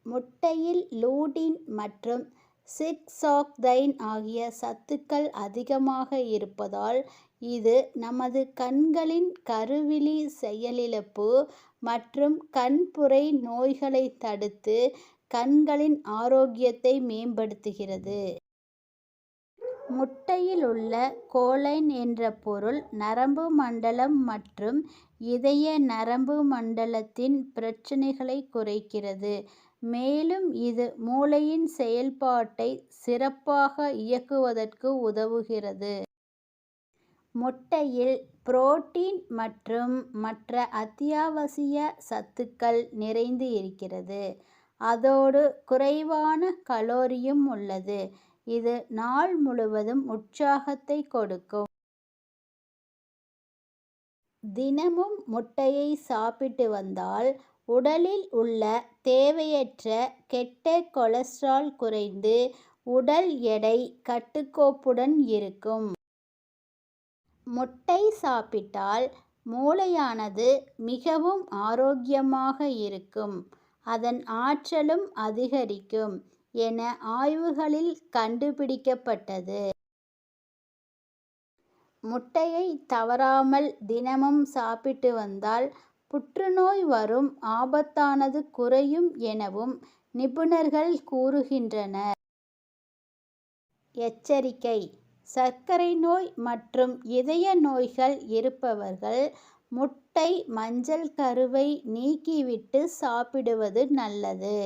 முட்டையில் லூடின் மற்றும் சிக்ஸாக்தைன் ஆகிய சத்துக்கள் அதிகமாக இருப்பதால் இது நமது கண்களின் கருவிழி செயலிழப்பு மற்றும் கண்புரை நோய்களை தடுத்து கண்களின் ஆரோக்கியத்தை மேம்படுத்துகிறது. முட்டையில் உள்ள கோலைன் என்ற பொருள் நரம்பு மண்டலம் மற்றும் இதய நரம்பு மண்டலத்தின் பிரச்சனைகளை குறைக்கிறது. மேலும் இது மூளையின் செயல்பாட்டை சிறப்பாக இயக்குவதற்கு உதவுகிறது. முட்டையில் புரோட்டீன் மற்றும் மற்ற அத்தியாவசிய சத்துக்கள் நிறைந்து இருக்கிறது. அதோடு குறைவான கலோரியும் உள்ளது. இது நாள் முழுவதும் உற்சாகத்தை கொடுக்கும். தினமும் முட்டையை சாப்பிட்டு வந்தால் உடலில் உள்ள தேவையற்ற கெட்ட கொலஸ்ட்ரால் குறைந்து உடல் எடை கட்டுக்கோப்புடன் இருக்கும். முட்டை சாப்பிட்டால் மூளையானது மிகவும் ஆரோக்கியமாக இருக்கும். அதன் ஆற்றலும் அதிகரிக்கும் என ஆய்வுகளில் கண்டுபிடிக்கப்பட்டது. முட்டையை தவறாமல் தினமும் சாப்பிட்டு வந்தால் புற்றுநோய் வரும் ஆபத்தானது குறையும் எனவும் நிபுணர்கள் கூறுகின்றனர். எச்சரிக்கை: சர்க்கரை நோய் மற்றும் இதய நோய்கள் இருப்பவர்கள் முட்டை மஞ்சள் கருவை நீக்கிவிட்டு சாப்பிடுவது நல்லது.